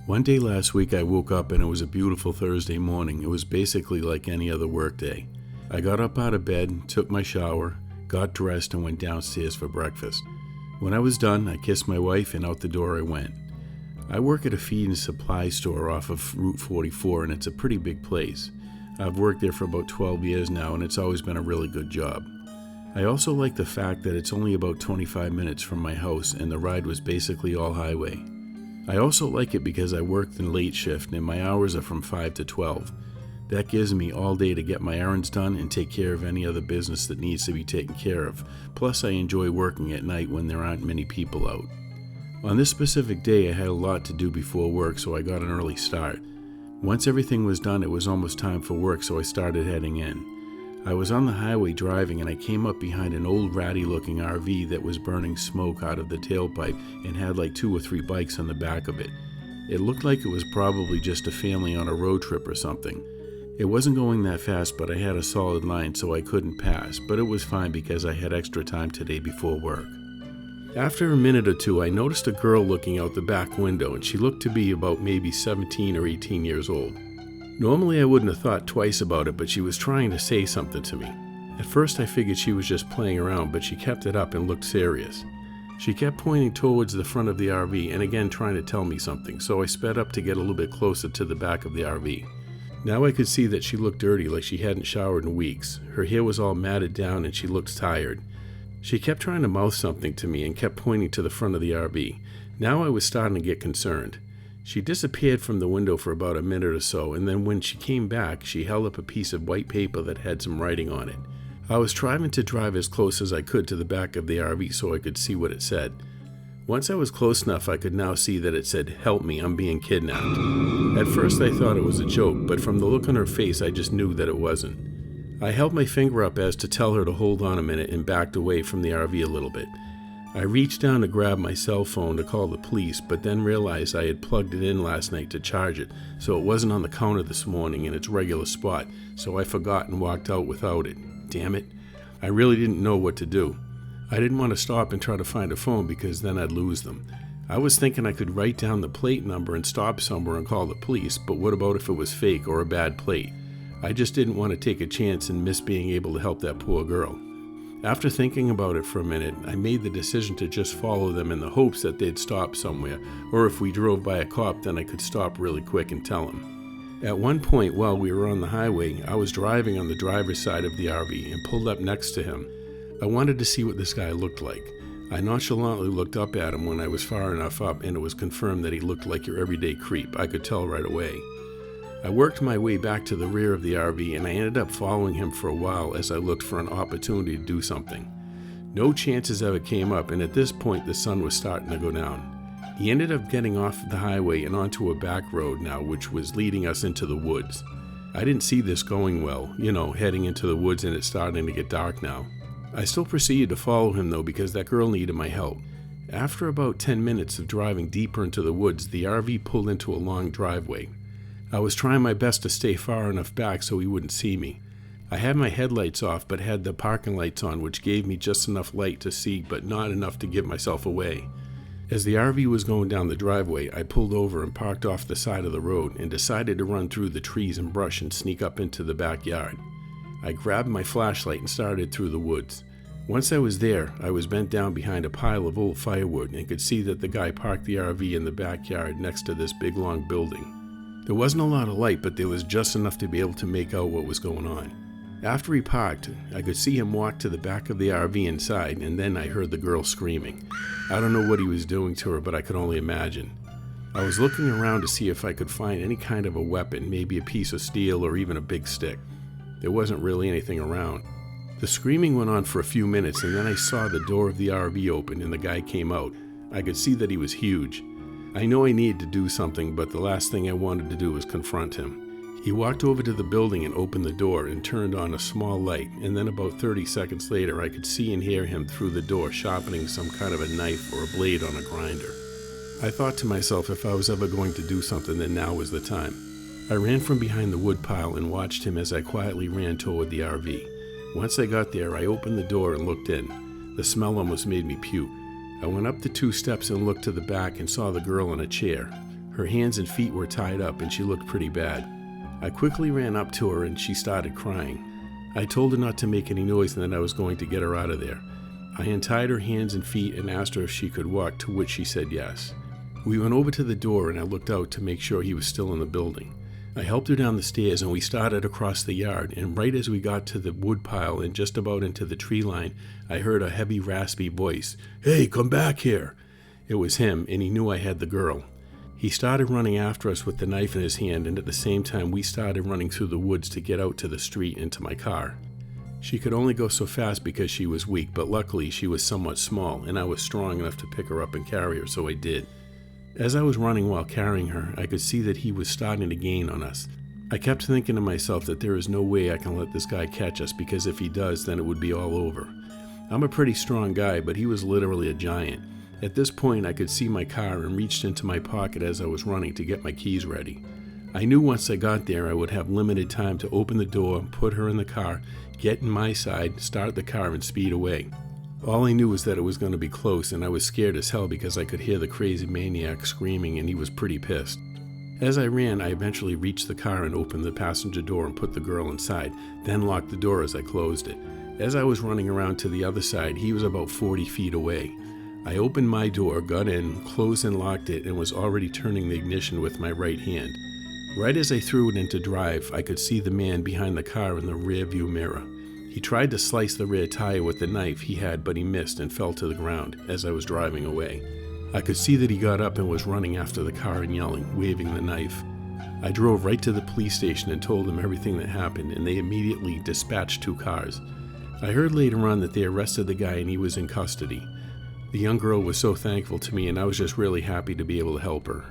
One day last week I woke up and it was a beautiful Thursday morning. It was basically like any other workday. I got up out of bed, took my shower, got dressed and went downstairs for breakfast. When I was done, I kissed my wife and out the door I went. I work at a feed and supply store off of Route 44 and it's a pretty big place. I've worked there for about 12 years now and it's always been a really good job. I also like the fact that it's only about 25 minutes from my house and the ride was basically all highway. I also like it because I worked in late shift and my hours are from 5 to 12. That gives me all day to get my errands done and take care of any other business that needs to be taken care of. Plus I enjoy working at night when there aren't many people out. On this specific day I had a lot to do before work, so I got an early start. Once everything was done it was almost time for work, so I started heading in. I was on the highway driving and I came up behind an old ratty looking RV that was burning smoke out of the tailpipe and had like 2 or 3 bikes on the back of it. It looked like it was probably just a family on a road trip or something. It wasn't going that fast, but I had a solid line so I couldn't pass, but it was fine because I had extra time today before work. After a minute or two I noticed a girl looking out the back window and she looked to be about maybe 17 or 18 years old. Normally I wouldn't have thought twice about it, but she was trying to say something to me. At first I figured she was just playing around, but she kept it up and looked serious. She kept pointing towards the front of the RV and again trying to tell me something, so I sped up to get a little bit closer to the back of the RV. Now I could see that she looked dirty, like she hadn't showered in weeks. Her hair was all matted down and she looked tired. She kept trying to mouth something to me and kept pointing to the front of the RV. Now I was starting to get concerned. She disappeared from the window for about a minute or so, and then when she came back, she held up a piece of white paper that had some writing on it. I was trying to drive as close as I could to the back of the RV so I could see what it said. Once I was close enough, I could now see that it said, "Help me, I'm being kidnapped." At first I thought it was a joke, but from the look on her face, I just knew that it wasn't. I held my finger up as to tell her to hold on a minute and backed away from the RV a little bit. I reached down to grab my cell phone to call the police, but then realized I had plugged it in last night to charge it, so it wasn't on the counter this morning in its regular spot, so I forgot and walked out without it. Damn it. I really didn't know what to do. I didn't want to stop and try to find a phone because then I'd lose them. I was thinking I could write down the plate number and stop somewhere and call the police, but what about if it was fake or a bad plate? I just didn't want to take a chance and miss being able to help that poor girl. After thinking about it for a minute, I made the decision to just follow them in the hopes that they'd stop somewhere, or if we drove by a cop then I could stop really quick and tell him. At one point while we were on the highway, I was driving on the driver's side of the RV and pulled up next to him. I wanted to see what this guy looked like. I nonchalantly looked up at him when I was far enough up and it was confirmed that he looked like your everyday creep. I could tell right away. I worked my way back to the rear of the RV and I ended up following him for a while as I looked for an opportunity to do something. No chances ever came up, and at this point the sun was starting to go down. He ended up getting off the highway and onto a back road now, which was leading us into the woods. I didn't see this going well, heading into the woods and it's starting to get dark now. I still proceeded to follow him though because that girl needed my help. After about 10 minutes of driving deeper into the woods, the RV pulled into a long driveway. I was trying my best to stay far enough back so he wouldn't see me. I had my headlights off but had the parking lights on, which gave me just enough light to see but not enough to give myself away. As the RV was going down the driveway, I pulled over and parked off the side of the road and decided to run through the trees and brush and sneak up into the backyard. I grabbed my flashlight and started through the woods. Once I was there, I was bent down behind a pile of old firewood and could see that the guy parked the RV in the backyard next to this big long building. There wasn't a lot of light, but there was just enough to be able to make out what was going on. After he parked, I could see him walk to the back of the RV inside, and then I heard the girl screaming. I don't know what he was doing to her, but I could only imagine. I was looking around to see if I could find any kind of a weapon, maybe a piece of steel or even a big stick. There wasn't really anything around. The screaming went on for a few minutes, and then I saw the door of the RV open and the guy came out. I could see that he was huge. I know I needed to do something, but the last thing I wanted to do was confront him. He walked over to the building and opened the door and turned on a small light, and then about 30 seconds later I could see and hear him through the door sharpening some kind of a knife or a blade on a grinder. I thought to myself if I was ever going to do something, then now was the time. I ran from behind the wood pile and watched him as I quietly ran toward the RV. Once I got there, I opened the door and looked in. The smell almost made me puke. I went up the 2 steps and looked to the back and saw the girl in a chair. Her hands and feet were tied up and she looked pretty bad. I quickly ran up to her and she started crying. I told her not to make any noise and that I was going to get her out of there. I untied her hands and feet and asked her if she could walk, to which she said yes. We went over to the door and I looked out to make sure he was still in the building. I helped her down the stairs and we started across the yard, and right as we got to the wood pile and just about into the tree line, I heard a heavy, raspy voice. "Hey, come back here!" It was him, and he knew I had the girl. He started running after us with the knife in his hand, and at the same time we started running through the woods to get out to the street and to my car. She could only go so fast because she was weak, but luckily she was somewhat small, and I was strong enough to pick her up and carry her, so I did. As I was running while carrying her, I could see that he was starting to gain on us. I kept thinking to myself that there is no way I can let this guy catch us, because if he does, then it would be all over. I'm a pretty strong guy, but he was literally a giant. At this point, I could see my car and reached into my pocket as I was running to get my keys ready. I knew once I got there I would have limited time to open the door, put her in the car, get in my side, start the car, and speed away. All I knew was that it was going to be close, and I was scared as hell because I could hear the crazy maniac screaming and he was pretty pissed. As I ran, I eventually reached the car and opened the passenger door and put the girl inside, then locked the door as I closed it. As I was running around to the other side, he was about 40 feet away. I opened my door, got in, closed and locked it, and was already turning the ignition with my right hand. Right as I threw it into drive, I could see the man behind the car in the rear view mirror. He tried to slice the rear tire with the knife he had, but he missed and fell to the ground as I was driving away. I could see that he got up and was running after the car and yelling, waving the knife. I drove right to the police station and told them everything that happened, and they immediately dispatched 2 cars. I heard later on that they arrested the guy and he was in custody. The young girl was so thankful to me, and I was just really happy to be able to help her.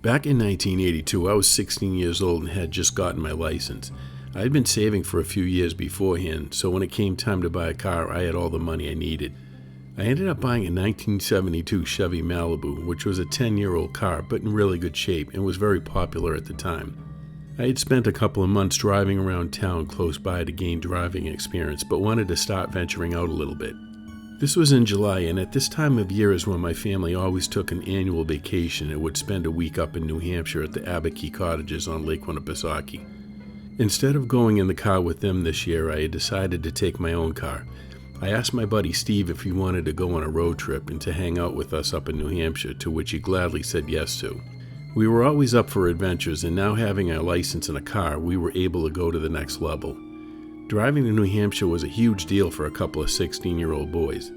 Back in 1982, I was 16 years old and had just gotten my license. I had been saving for a few years beforehand, so when it came time to buy a car, I had all the money I needed. I ended up buying a 1972 Chevy Malibu, which was a 10-year-old car, but in really good shape and was very popular at the time. I had spent a couple of months driving around town close by to gain driving experience, but wanted to start venturing out a little bit. This was in July, and at this time of year is when my family always took an annual vacation and would spend a week up in New Hampshire at the Abbotke Cottages on Lake Winnipesaukee. Instead of going in the car with them this year, I had decided to take my own car. I asked my buddy Steve if he wanted to go on a road trip and to hang out with us up in New Hampshire, to which he gladly said yes to. We were always up for adventures, and now having our license in a car, we were able to go to the next level. Driving to New Hampshire was a huge deal for a couple of 16-year-old boys.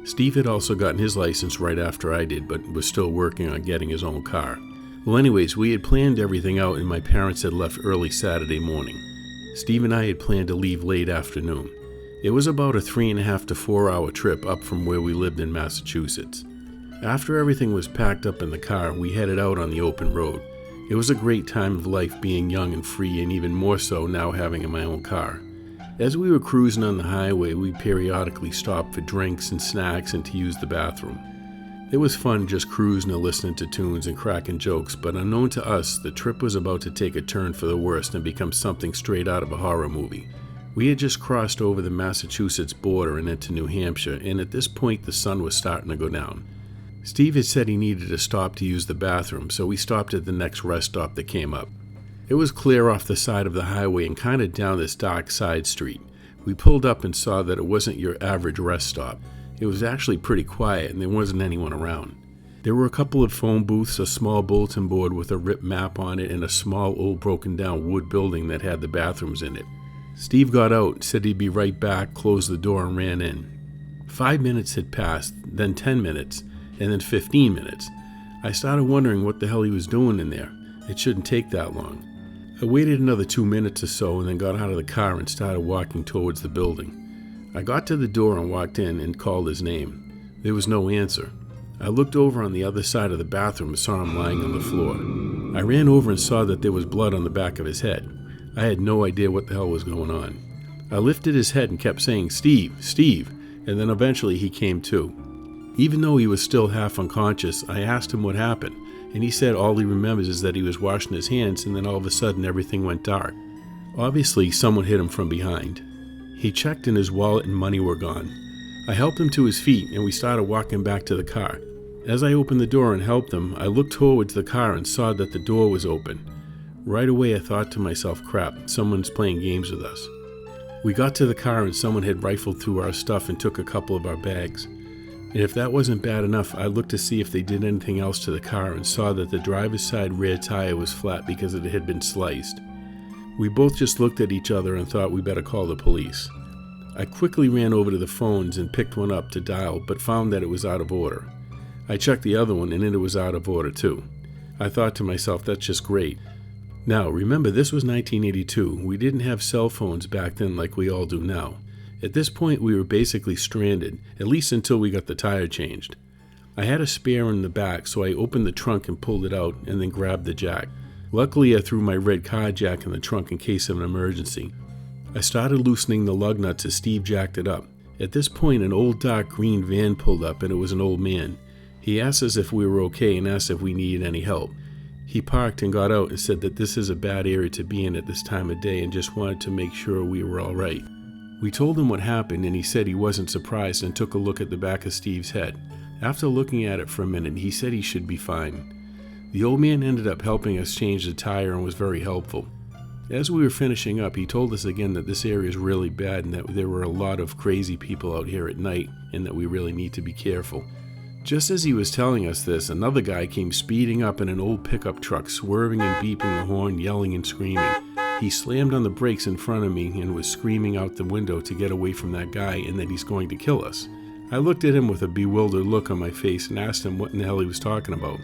Steve had also gotten his license right after I did, but was still working on getting his own car. Well, anyways, we had planned everything out, and my parents had left early Saturday morning. Steve and I had planned to leave late afternoon. It was about a 3.5 to 4 hour trip up from where we lived in Massachusetts. After everything was packed up in the car, we headed out on the open road. It was a great time of life being young and free, and even more so now having my own car. As we were cruising on the highway, we periodically stopped for drinks and snacks and to use the bathroom. It was fun just cruising and listening to tunes and cracking jokes, but unknown to us, the trip was about to take a turn for the worst and become something straight out of a horror movie. We had just crossed over the Massachusetts border and into New Hampshire, and at this point the sun was starting to go down. Steve had said he needed to stop to use the bathroom, so we stopped at the next rest stop that came up. It was clear off the side of the highway and kind of down this dark side street. We pulled up and saw that it wasn't your average rest stop. It was actually pretty quiet and there wasn't anyone around. There were a couple of phone booths, a small bulletin board with a ripped map on it, and a small old broken down wood building that had the bathrooms in it. Steve got out, said he'd be right back, closed the door and ran in. 5 minutes had passed, then 10 minutes, and then 15 minutes. I started wondering what the hell he was doing in there. It shouldn't take that long. I waited another 2 minutes or so and then got out of the car and started walking towards the building. I got to the door and walked in and called his name. There was no answer. I looked over on the other side of the bathroom and saw him lying on the floor. I ran over and saw that there was blood on the back of his head. I had no idea what the hell was going on. I lifted his head and kept saying, "Steve, Steve," and then eventually he came to. Even though he was still half unconscious, I asked him what happened. and he said all he remembers is that he was washing his hands and then all of a sudden everything went dark. Obviously, someone hit him from behind. He checked and his wallet and money were gone. I helped him to his feet and we started walking back to the car. As I opened the door and helped him, I looked towards the car and saw that the door was open. Right away I thought to myself, crap, someone's playing games with us. We got to the car and someone had rifled through our stuff and took a couple of our bags. And if that wasn't bad enough, I looked to see if they did anything else to the car and saw that the driver's side rear tire was flat because it had been sliced. We both just looked at each other and thought we better call the police. I quickly ran over to the phones and picked one up to dial, but found that it was out of order. I checked the other one and it was out of order too. I thought to myself, that's just great. Now, remember, this was 1982. We didn't have cell phones back then like we all do now. At this point, we were basically stranded, at least until we got the tire changed. I had a spare in the back, so I opened the trunk and pulled it out and then grabbed the jack. Luckily, I threw my red car jack in the trunk in case of an emergency. I started loosening the lug nuts as Steve jacked it up. At this point, an old dark green van pulled up and it was an old man. He asked us if we were okay and asked if we needed any help. He parked and got out and said that this is a bad area to be in at this time of day and just wanted to make sure we were all right. We told him what happened and he said he wasn't surprised and took a look at the back of Steve's head. After looking at it for a minute, he said he should be fine. The old man ended up helping us change the tire and was very helpful. As we were finishing up, he told us again that this area is really bad and that there were a lot of crazy people out here at night and that we really need to be careful. Just as he was telling us this, another guy came speeding up in an old pickup truck, swerving and beeping the horn, yelling and screaming. He slammed on the brakes in front of me and was screaming out the window to get away from that guy and that he's going to kill us. I looked at him with a bewildered look on my face and asked him what in the hell he was talking about.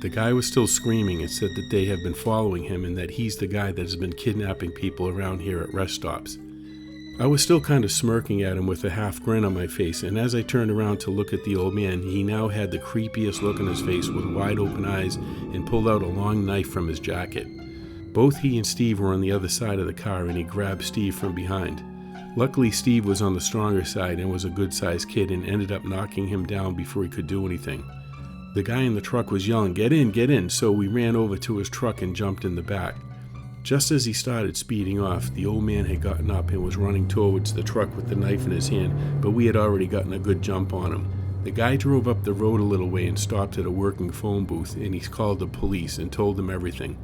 The guy was still screaming and said that they have been following him and that he's the guy that has been kidnapping people around here at rest stops. I was still kind of smirking at him with a half grin on my face, and as I turned around to look at the old man, he now had the creepiest look on his face with wide open eyes and pulled out a long knife from his jacket. Both he and Steve were on the other side of the car and he grabbed Steve from behind. Luckily, Steve was on the stronger side and was a good-sized kid and ended up knocking him down before he could do anything. The guy in the truck was yelling, get in, so we ran over to his truck and jumped in the back. Just as he started speeding off, the old man had gotten up and was running towards the truck with the knife in his hand, but we had already gotten a good jump on him. The guy drove up the road a little way and stopped at a working phone booth, and he called the police and told them everything.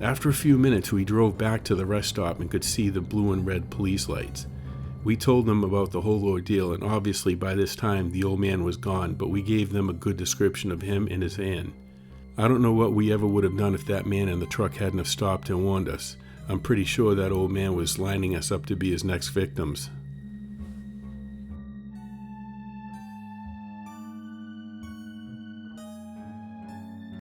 After a few minutes, we drove back to the rest stop and could see the blue and red police lights. We told them about the whole ordeal, and obviously by this time the old man was gone, but we gave them a good description of him and his van. I don't know what we ever would have done if that man in the truck hadn't have stopped and warned us. I'm pretty sure that old man was lining us up to be his next victims.